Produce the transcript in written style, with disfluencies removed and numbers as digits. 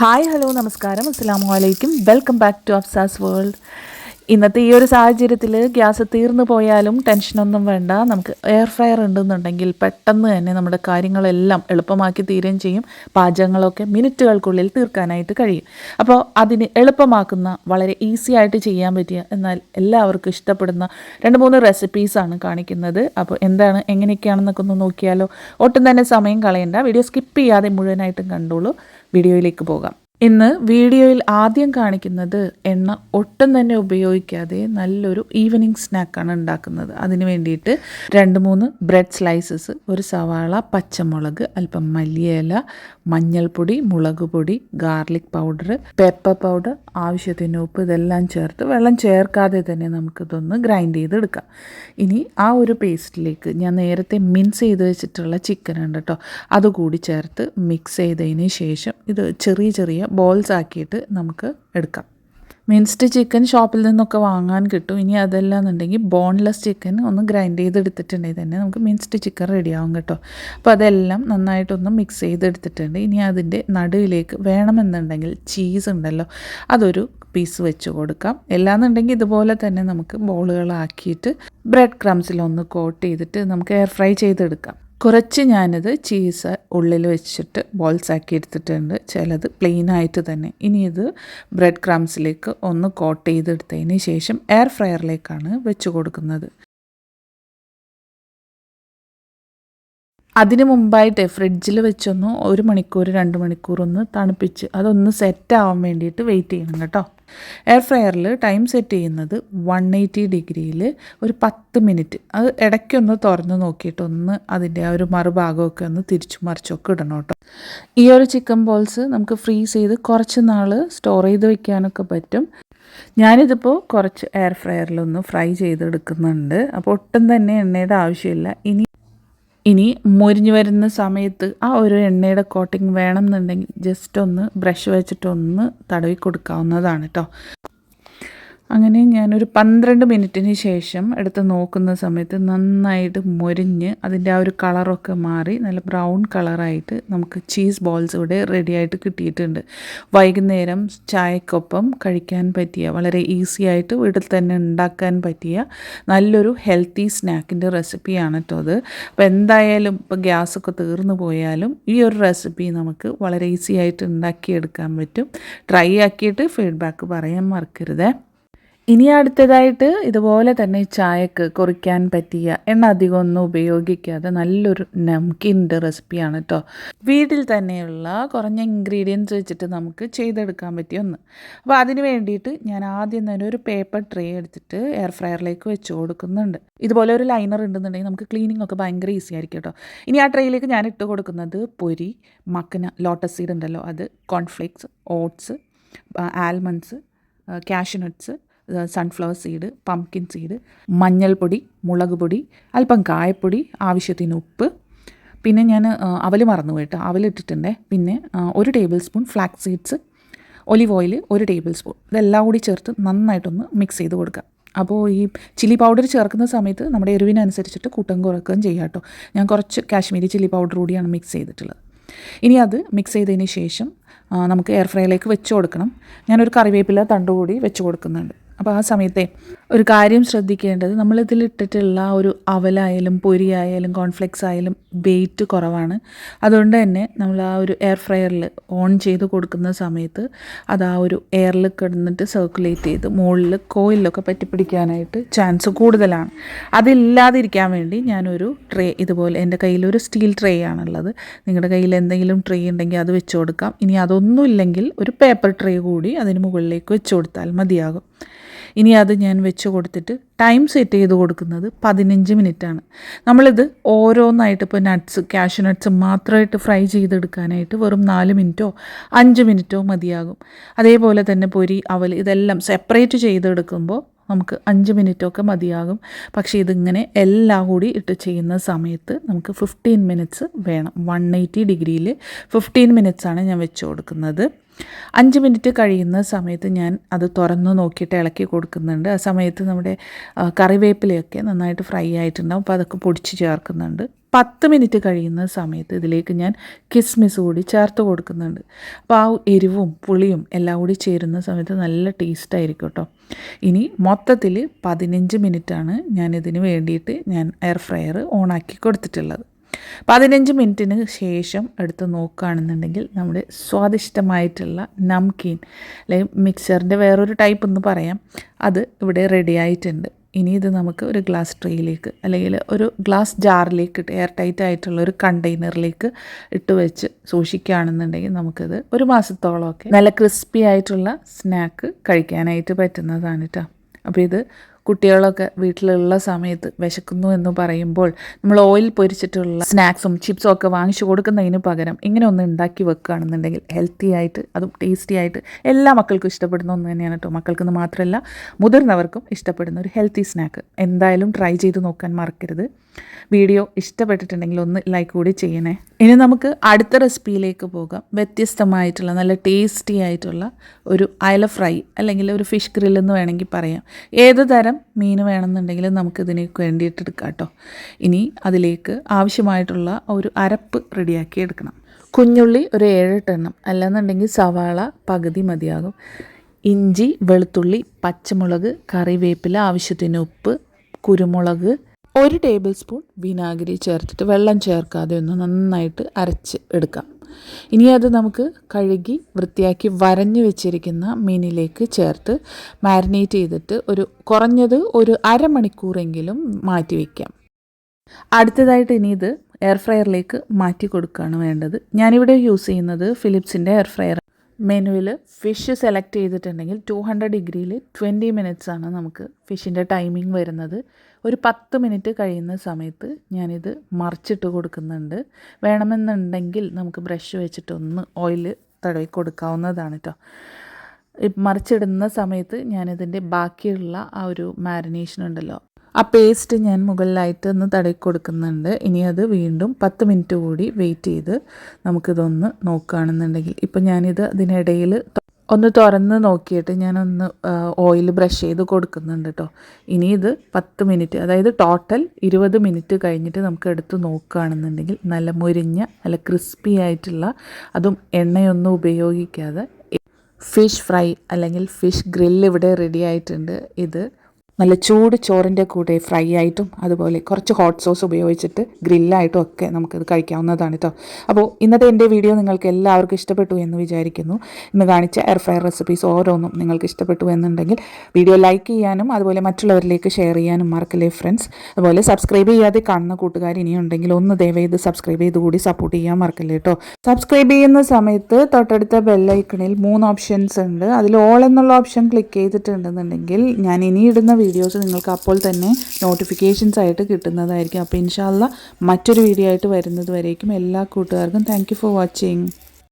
Hi hello നമസ്കാരം അസ്സലാമു അലൈക്കും welcome back to Afsa's world. ഇന്നത്തെ ഈ ഒരു സാഹചര്യത്തിൽ ഗ്യാസ് തീർന്നു പോയാലും ടെൻഷനൊന്നും വേണ്ട. നമുക്ക് എയർ ഫ്രയർ ഉണ്ടെന്നുണ്ടെങ്കിൽ പെട്ടെന്ന് തന്നെ നമ്മുടെ കാര്യങ്ങളെല്ലാം എളുപ്പമാക്കി തീരുകയും ചെയ്യും. പാചകങ്ങളൊക്കെ മിനിറ്റുകൾക്കുള്ളിൽ തീർക്കാനായിട്ട് കഴിയും. അപ്പോൾ അതിന് എളുപ്പമാക്കുന്ന വളരെ ഈസി ആയിട്ട് ചെയ്യാൻ പറ്റിയ എന്നാൽ എല്ലാവർക്കും ഇഷ്ടപ്പെടുന്ന 2-3 റെസിപ്പീസാണ് കാണിക്കുന്നത്. അപ്പോൾ എന്താണ് എങ്ങനെയൊക്കെയാണെന്നൊക്കെ ഒന്ന് നോക്കിയാലോ. ഒട്ടും തന്നെ സമയം കളയണ്ട, വീഡിയോ സ്കിപ്പ് ചെയ്യാതെ മുഴുവനായിട്ടും കണ്ടോളൂ. വീഡിയോയിലേക്ക് പോകാം. ഇന്ന് വീഡിയോയിൽ ആദ്യം കാണിക്കുന്നത് എണ്ണ ഒട്ടും തന്നെ ഉപയോഗിക്കാതെ നല്ലൊരു ഈവനിങ് സ്നാക്കാണ് ഉണ്ടാക്കുന്നത്. അതിന് വേണ്ടിയിട്ട് 2-3 ബ്രെഡ് സ്ലൈസസ്, ഒരു സവാള, പച്ചമുളക്, അല്പം മല്ലിയില, മഞ്ഞൾപ്പൊടി, മുളക് പൊടി, ഗാർലിക് പൗഡർ, പെപ്പർ പൗഡർ, ആവശ്യത്തിന് ഉപ്പ്, ഇതെല്ലാം ചേർത്ത് വെള്ളം ചേർക്കാതെ തന്നെ നമുക്കിതൊന്ന് ഗ്രൈൻഡ് ചെയ്തെടുക്കാം. ഇനി ആ ഒരു പേസ്റ്റിലേക്ക് ഞാൻ നേരത്തെ മിൻസ് ചെയ്ത് വെച്ചിട്ടുള്ള ചിക്കൻ ഉണ്ട് കേട്ടോ, അതുകൂടി ചേർത്ത് മിക്സ് ചെയ്തതിന് ശേഷം ഇത് ചെറിയ ചെറിയ ബോൾസ് ആക്കിയിട്ട് നമുക്ക് എടുക്കാം. മിൻസ്ഡ് ചിക്കൻ ഷോപ്പിൽ നിന്നൊക്കെ വാങ്ങാൻ കിട്ടും. ഇനി അതെല്ലാം എന്നുണ്ടെങ്കിൽ ബോൺലെസ് ചിക്കൻ ഒന്ന് ഗ്രൈൻഡ് ചെയ്തെടുത്തിട്ടുണ്ടെങ്കിൽ തന്നെ നമുക്ക് മിൻസ്ഡ് ചിക്കൻ റെഡിയാവും കേട്ടോ. അപ്പോൾ അതെല്ലാം നന്നായിട്ടൊന്ന് മിക്സ് ചെയ്തെടുത്തിട്ടുണ്ട്. ഇനി അതിൻ്റെ നടുവിലേക്ക് വേണമെന്നുണ്ടെങ്കിൽ ചീസ് ഉണ്ടല്ലോ, അതൊരു പീസ് വെച്ച് കൊടുക്കാം. എല്ലാന്നുണ്ടെങ്കിൽ ഇതുപോലെ തന്നെ നമുക്ക് ബോളുകളാക്കിയിട്ട് ബ്രെഡ് ക്രംസിലൊന്ന് കോട്ട് ചെയ്തിട്ട് നമുക്ക് എയർ ഫ്രൈ ചെയ്തെടുക്കാം. കുറച്ച് ഞാനത് ചീസ് ഉള്ളിൽ വെച്ചിട്ട് ബോൾസ് ആക്കി എടുത്തിട്ടുണ്ട്, ചിലത് പ്ലെയിൻ ആയിട്ട് തന്നെ. ഇനി ഇത് ബ്രെഡ് ക്രംസിലേക്ക് ഒന്ന് കോട്ട് ചെയ്തെടുത്തതിന് ശേഷം എയർ ഫ്രയറിലേക്കാണ് വെച്ച് കൊടുക്കുന്നത്. അതിന് മുമ്പായിട്ട് ഫ്രിഡ്ജിൽ വെച്ചൊന്ന് 1 മണിക്കൂർ 2 മണിക്കൂർ ഒന്ന് തണുപ്പിച്ച് അതൊന്ന് സെറ്റ് ആവാൻ വേണ്ടിയിട്ട് വെയിറ്റ് ചെയ്യണം കേട്ടോ. എയർ ഫ്രയറിൽ ടൈം സെറ്റ് ചെയ്യുന്നത് 180 ഡിഗ്രിയിൽ ഒരു 10 മിനിറ്റ്. അത് ഇടയ്ക്കൊന്ന് തുറന്ന് നോക്കിയിട്ടൊന്ന് അതിൻ്റെ ആ ഒരു മറുഭാഗമൊക്കെ ഒന്ന് തിരിച്ചു മറിച്ചൊക്കെ ഇടണം കേട്ടോ. ഈ ഒരു ചിക്കൻ ബോൾസ് നമുക്ക് ഫ്രീസ് ചെയ്ത് കുറച്ച് നാൾ സ്റ്റോർ ചെയ്ത് വെക്കാനൊക്കെ പറ്റും. ഞാനിതിപ്പോൾ കുറച്ച് എയർ ഫ്രയറിലൊന്ന് ഫ്രൈ ചെയ്തെടുക്കുന്നുണ്ട്. അപ്പോൾ ഒട്ടും തന്നെ എണ്ണയുടെ ആവശ്യമില്ല. ഇനി മൊരിഞ്ഞു വരുന്ന സമയത്ത് ആ ഒരു എണ്ണയുടെ കോട്ടിങ് വേണമെന്നുണ്ടെങ്കിൽ ജസ്റ്റ് ഒന്ന് ബ്രഷ് വെച്ചിട്ടൊന്ന് തടവി കൊടുക്കാവുന്നതാണ് കേട്ടോ. അങ്ങനെ ഞാനൊരു 12 മിനിറ്റിന് ശേഷം എടുത്ത് നോക്കുന്ന സമയത്ത് നന്നായിട്ട് മൊരിഞ്ഞ് അതിൻ്റെ ആ ഒരു കളറൊക്കെ മാറി നല്ല ബ്രൗൺ കളറായിട്ട് നമുക്ക് ചീസ് ബോൾസ് ഇവിടെ റെഡിയായിട്ട് കിട്ടിയിട്ടുണ്ട്. വൈകുന്നേരം ചായക്കൊപ്പം കഴിക്കാൻ പറ്റിയ വളരെ ഈസി ആയിട്ട് വീട്ടിൽ തന്നെ ഉണ്ടാക്കാൻ പറ്റിയ നല്ലൊരു ഹെൽത്തി സ്നാക്കിൻ്റെ റെസിപ്പിയാണ് കേട്ടോ അത്. അപ്പോൾ എന്തായാലും ഇപ്പോൾ ഗ്യാസൊക്കെ തീർന്നു പോയാലും ഈ ഒരു റെസിപ്പി നമുക്ക് വളരെ ഈസി ആയിട്ട് ഉണ്ടാക്കിയെടുക്കാൻ പറ്റും. ട്രൈ ആക്കിയിട്ട് ഫീഡ്ബാക്ക് പറയാൻ മറക്കരുത്. ഇനി അടുത്തതായിട്ട് ഇതുപോലെ തന്നെ ചായക്ക് കുറിക്കാൻ പറ്റിയ എണ്ണ അധികം ഒന്നും ഉപയോഗിക്കാതെ നല്ലൊരു നംകിൻ്റെ റെസിപ്പിയാണ് കേട്ടോ. വീട്ടിൽ തന്നെയുള്ള കുറഞ്ഞ ഇൻഗ്രീഡിയൻസ് വെച്ചിട്ട് നമുക്ക് ചെയ്തെടുക്കാൻ പറ്റിയ ഒന്ന്. അപ്പോൾ അതിന് വേണ്ടിയിട്ട് ഞാൻ ആദ്യം തന്നെ ഒരു പേപ്പർ ട്രേ എടുത്തിട്ട് എയർ ഫ്രയറിലേക്ക് വെച്ച് കൊടുക്കുന്നുണ്ട്. ഇതുപോലെ ഒരു ലൈനർ ഉണ്ടെന്നുണ്ടെങ്കിൽ നമുക്ക് ക്ലീനിങ് ഒക്കെ ഭയങ്കര ഈസി ആയിരിക്കും കേട്ടോ. ഇനി ആ ട്രേയിലേക്ക് ഞാൻ ഇട്ട് കൊടുക്കുന്നത് പൊരി, മക്കന, ലോട്ടസ് സീഡ് ഉണ്ടല്ലോ അത്, cornflakes, oats, almonds, cashew nuts, sunflower seed, pumpkin seed, മഞ്ഞൾപ്പൊടി, മുളക് പൊടി, അല്പം കായപ്പൊടി, ആവശ്യത്തിന് ഉപ്പ്, പിന്നെ ഞാൻ അവൽ മറന്നു പോയിട്ട് അവലിട്ടിട്ടുണ്ടേ. പിന്നെ 1 tablespoon flax seeds, olive oil 1 tablespoon, ഇതെല്ലാം കൂടി ചേർത്ത് നന്നായിട്ടൊന്ന് മിക്സ് ചെയ്ത് കൊടുക്കുക. അപ്പോൾ ഈ ചില്ലി പൗഡർ ചേർക്കുന്ന സമയത്ത് നമ്മുടെ എരിവിനനുസരിച്ചിട്ട് കൂട്ടം കുറക്കുകയും ചെയ്യാം കേട്ടോ. ഞാൻ കുറച്ച് കാശ്മീരി ചില്ലി പൗഡർ കൂടിയാണ് മിക്സ് ചെയ്തിട്ടുള്ളത്. ഇനി അത് മിക്സ് ചെയ്തതിന് ശേഷം നമുക്ക് എയർ ഫ്രൈയിലേക്ക് വെച്ച് കൊടുക്കണം. ഞാനൊരു കറിവേപ്പില തണ്ട് കൂടി വെച്ച് കൊടുക്കുന്നുണ്ട്. അപ്പോൾ ആ സമയത്തെ ഒരു കാര്യം ശ്രദ്ധിക്കേണ്ടത്, നമ്മളിതിലിട്ടിട്ടുള്ള ഒരു അവലായാലും പൊരിയായാലും കോൺഫ്ലെക്സ് ആയാലും വെയിറ്റ് കുറവാണ്. അതുകൊണ്ട് തന്നെ നമ്മൾ ആ ഒരു എയർ ഫ്രയറിൽ ഓൺ ചെയ്ത് കൊടുക്കുന്ന സമയത്ത് അത് ആ ഒരു എയറിൽ കിടന്നിട്ട് സർക്കുലേറ്റ് ചെയ്ത് മുകളിൽ കോയിലൊക്കെ പറ്റിപ്പിടിക്കാനായിട്ട് ചാൻസ് കൂടുതലാണ്. അതില്ലാതിരിക്കാൻ വേണ്ടി ഞാനൊരു ട്രേ, ഇതുപോലെ എൻ്റെ കയ്യിലൊരു സ്റ്റീൽ ട്രേ ആണുള്ളത്. നിങ്ങളുടെ കയ്യിൽ എന്തെങ്കിലും ട്രേ ഉണ്ടെങ്കിൽ അത് വെച്ച് കൊടുക്കാം. ഇനി അതൊന്നുമില്ലെങ്കിൽ ഒരു പേപ്പർ ട്രേ കൂടി അതിന് മുകളിലേക്ക് വെച്ച് കൊടുത്താൽ മതിയാകും. ഇനി അത് ഞാൻ വെച്ച് കൊടുത്തിട്ട് ടൈം സെറ്റ് ചെയ്ത് കൊടുക്കുന്നത് 15 മിനിറ്റാണ്. നമ്മളിത് ഓരോന്നായിട്ട് ഇപ്പോൾ നട്ട്സ്, കാഷ്യൂ നട്ട്സ് മാത്രമായിട്ട് ഫ്രൈ ചെയ്തെടുക്കാനായിട്ട് വെറും 4 മിനിറ്റോ 5 മിനിറ്റോ മതിയാകും. അതേപോലെ തന്നെ പൊരി, അവൽ ഇതെല്ലാം സെപ്പറേറ്റ് ചെയ്തെടുക്കുമ്പോൾ നമുക്ക് 5 മിനിറ്റൊക്കെ മതിയാകും. പക്ഷേ ഇതിങ്ങനെ എല്ലാം കൂടി ഇട്ട് ചെയ്യുന്ന സമയത്ത് നമുക്ക് 15 മിനിറ്റ്സ് വേണം. 180 ഡിഗ്രിയിൽ 15 മിനിറ്റ്സാണ് ഞാൻ വെച്ച് കൊടുക്കുന്നത്. 5 മിനിറ്റ് കഴിയുന്ന സമയത്ത് ഞാൻ അത് തുറന്ന് നോക്കിയിട്ട് ഇളക്കി കൊടുക്കുന്നുണ്ട്. ആ സമയത്ത് നമ്മുടെ കറിവേപ്പിലയൊക്കെ നന്നായിട്ട് ഫ്രൈ ആയിട്ടുണ്ടാവും. അപ്പോൾ അതൊക്കെ പൊടിച്ച് ചേർക്കുന്നുണ്ട്. 10 മിനിറ്റ് കഴിയുന്ന സമയത്ത് ഇതിലേക്ക് ഞാൻ കിസ്മിസ് കൂടി ചേർത്ത് കൊടുക്കുന്നുണ്ട്. അപ്പോൾ ആ എരിവും പുളിയും എല്ലാം കൂടി ചേരുന്ന സമയത്ത് നല്ല ടേസ്റ്റായിരിക്കും കേട്ടോ. ഇനി മൊത്തത്തിൽ 15 മിനിറ്റാണ് ഞാനിതിന് വേണ്ടിയിട്ട് ഞാൻ എയർ ഫ്രയർ ഓണാക്കി കൊടുത്തിട്ടുള്ളത്. 15 മിനിറ്റിന് ശേഷം എടുത്ത് നോക്കുകയാണെന്നുണ്ടെങ്കിൽ നമ്മുടെ സ്വാദിഷ്ടമായിട്ടുള്ള നംകീൻ അല്ലെങ്കിൽ മിക്സറിൻ്റെ വേറൊരു ടൈപ്പ് എന്ന് പറയാം, അത് ഇവിടെ റെഡി ആയിട്ടുണ്ട്. ഇനി ഇത് നമുക്ക് ഒരു ഗ്ലാസ് ട്രേയിലേക്ക് അല്ലെങ്കിൽ ഒരു ഗ്ലാസ് ജാറിലേക്ക് ഇട്ട് എയർ ടൈറ്റ് ആയിട്ടുള്ള ഒരു കണ്ടെയ്നറിലേക്ക് ഇട്ട് വെച്ച് സൂക്ഷിക്കുകയാണെന്നുണ്ടെങ്കിൽ നമുക്കിത് ഒരു മാസത്തോളമൊക്കെ നല്ല ക്രിസ്പി ആയിട്ടുള്ള സ്നാക്ക് കഴിക്കാനായിട്ട് പറ്റുന്നതാണ് കേട്ടോ. അപ്പോൾ ഇത് കുട്ടികളൊക്കെ വീട്ടിലുള്ള സമയത്ത് വിശക്കുന്നു എന്ന് പറയുമ്പോൾ നമ്മൾ ഓയിൽ പൊരിച്ചിട്ടുള്ള സ്നാക്സും ചിപ്സും ഒക്കെ വാങ്ങിച്ചു കൊടുക്കുന്നതിന് പകരം ഇങ്ങനെ ഒന്ന് ഉണ്ടാക്കി വെക്കുകയാണെന്നുണ്ടെങ്കിൽ ഹെൽത്തി ആയിട്ട് അതും ടേസ്റ്റി ആയിട്ട് എല്ലാ മക്കൾക്കും ഇഷ്ടപ്പെടുന്ന ഒന്ന് തന്നെയാണ് കേട്ടോ. മക്കൾക്കെന്ന് മാത്രമല്ല മുതിർന്നവർക്കും ഇഷ്ടപ്പെടുന്ന ഒരു ഹെൽത്തി സ്നാക്ക്. എന്തായാലും ട്രൈ ചെയ്ത് നോക്കാൻ മറക്കരുത്. വീഡിയോ ഇഷ്ടപ്പെട്ടിട്ടുണ്ടെങ്കിൽ ഒന്ന് ലൈക്ക് കൂടി ചെയ്യണേ. ഇനി നമുക്ക് അടുത്ത റെസിപ്പിയിലേക്ക് പോകാം. വ്യത്യസ്തമായിട്ടുള്ള നല്ല ടേസ്റ്റി ആയിട്ടുള്ള ഒരു അയല ഫ്രൈ അല്ലെങ്കിൽ ഒരു ഫിഷ് ഗ്രില്ലെന്ന് വേണമെങ്കിൽ പറയാം. ഏത് തരം മീൻ വേണമെന്നുണ്ടെങ്കിലും നമുക്കിതിന് വേണ്ടിയിട്ട് എടുക്കാം കേട്ടോ. ഇനി അതിലേക്ക് ആവശ്യമായിട്ടുള്ള ഒരു അരപ്പ് റെഡിയാക്കി എടുക്കണം. കുഞ്ഞുള്ളി ഒരു 7-8 എണ്ണം, അല്ലാന്നുണ്ടെങ്കിൽ സവാള പകുതി മതിയാകും. ഇഞ്ചി, വെളുത്തുള്ളി, പച്ചമുളക്, കറിവേപ്പില, ആവശ്യത്തിന് ഉപ്പ്, കുരുമുളക്, 1 ടേബിൾ സ്പൂൺ വിനാഗിരി ചേർത്തിട്ട് വെള്ളം ചേർക്കാതെ ഒന്ന് നന്നായിട്ട് അരച്ച് എടുക്കാം. ഇനി അത് നമുക്ക് കഴുകി വൃത്തിയാക്കി വരഞ്ഞു വെച്ചിരിക്കുന്ന മീനിലേക്ക് ചേർത്ത് മാരിനേറ്റ് ചെയ്തിട്ട് കുറഞ്ഞത് ഒരു അരമണിക്കൂറെങ്കിലും മാറ്റി വയ്ക്കാം. അടുത്തതായിട്ട് ഇനി ഇത് എയർ ഫ്രയറിലേക്ക് മാറ്റി കൊടുക്കുകയാണ് വേണ്ടത്. ഞാനിവിടെ യൂസ് ചെയ്യുന്നത് ഫിലിപ്സിൻ്റെ എയർ ഫ്രയർ. മെനുവിൽ ഫിഷ് സെലക്ട് ചെയ്തിട്ടുണ്ടെങ്കിൽ 200 ഡിഗ്രിയിൽ 20 മിനിറ്റ്സാണ് നമുക്ക് ഫിഷിൻ്റെ ടൈമിംഗ് വരുന്നത്. ഒരു 10 മിനിറ്റ് കഴിയുന്ന സമയത്ത് ഞാനിത് മറിച്ചിട്ട് കൊടുക്കുന്നുണ്ട്. വേണമെന്നുണ്ടെങ്കിൽ നമുക്ക് ബ്രഷ് വെച്ചിട്ടൊന്ന് ഓയിൽ തടവി കൊടുക്കാവുന്നതാണ് കേട്ടോ. മറിച്ചിടുന്ന സമയത്ത് ഞാനിതിൻ്റെ ബാക്കിയുള്ള ആ ഒരു മാരിനേഷൻ ഉണ്ടല്ലോ, ആ പേസ്റ്റ് ഞാൻ മുകളിലായിട്ട് ഒന്ന് തടവി കൊടുക്കുന്നുണ്ട്. ഇനി അത് വീണ്ടും 10 മിനിറ്റ് കൂടി വെയിറ്റ് ചെയ്ത് നമുക്കിതൊന്ന് നോക്കുകയാണെന്നുണ്ടെങ്കിൽ, ഇപ്പം ഞാനിത് അതിനിടയിൽ ഒന്ന് തുറന്ന് നോക്കിയിട്ട് ഞാനൊന്ന് ഓയിൽ ബ്രഷ് ചെയ്ത് കൊടുക്കുന്നുണ്ട് കേട്ടോ. ഇനി ഇത് 10 മിനിറ്റ്, അതായത് ടോട്ടൽ 20 മിനിറ്റ് കഴിഞ്ഞിട്ട് നമുക്ക് എടുത്ത് നോക്കുകയാണെന്നുണ്ടെങ്കിൽ നല്ല മുരിഞ്ഞ നല്ല ക്രിസ്പി ആയിട്ടുള്ള, അതും എണ്ണയൊന്നും ഉപയോഗിക്കാതെ ഫിഷ് ഫ്രൈ അല്ലെങ്കിൽ ഫിഷ് ഗ്രില്ല് ഇവിടെ റെഡി ആയിട്ടുണ്ട്. ഇത് നല്ല ചൂട് ചോറിൻ്റെ കൂടെ ഫ്രൈ ആയിട്ടും അതുപോലെ കുറച്ച് ഹോട്ട് സോസ് ഉപയോഗിച്ചിട്ട് ഗ്രില്ലായിട്ടും ഒക്കെ നമുക്കിത് കഴിക്കാവുന്നതാണ് കേട്ടോ. അപ്പോൾ ഇന്നത്തെ എൻ്റെ വീഡിയോ നിങ്ങൾക്ക് എല്ലാവർക്കും ഇഷ്ടപ്പെട്ടു എന്ന് വിചാരിക്കുന്നു. ഇന്ന് കാണിച്ച എയർ ഫ്രയർ റെസിപ്പീസ് ഓരോന്നും നിങ്ങൾക്ക് ഇഷ്ടപ്പെട്ടു എന്നുണ്ടെങ്കിൽ വീഡിയോ ലൈക്ക് ചെയ്യാനും അതുപോലെ മറ്റുള്ളവരിലേക്ക് ഷെയർ ചെയ്യാനും മറക്കല്ലേ ഫ്രണ്ട്സ്. അതുപോലെ സബ്സ്ക്രൈബ് ചെയ്യാതെ കാണുന്ന കൂട്ടുകാർ ഇനിയുണ്ടെങ്കിൽ ഒന്ന് ദയവേത് സബ്സ്ക്രൈബ് ചെയ്ത് കൂടി സപ്പോർട്ട് ചെയ്യാൻ മറക്കല്ലേ കേട്ടോ. സബ്സ്ക്രൈബ് ചെയ്യുന്ന സമയത്ത് തൊട്ടടുത്ത ബെല്ലൈക്കണിൽ 3 ഓപ്ഷൻസ് ഉണ്ട്. അതിൽ ഓൾ എന്നുള്ള ഓപ്ഷൻ ക്ലിക്ക് ചെയ്തിട്ടുണ്ടെന്നുണ്ടെങ്കിൽ ഞാൻ ഇനിയിടുന്ന വീഡിയോസ് നിങ്ങൾക്ക് അപ്പോൾ തന്നെ നോട്ടിഫിക്കേഷൻസ് ആയിട്ട് കിട്ടുന്നതായിരിക്കും. അപ്പോൾ ഇൻഷാ അല്ലാഹ് മറ്റൊരു വീഡിയോ ആയിട്ട് വരുന്നത് വരേക്കും എല്ലാ കൂട്ടുകാർക്കും താങ്ക് യു ഫോർ വാച്ചിങ്.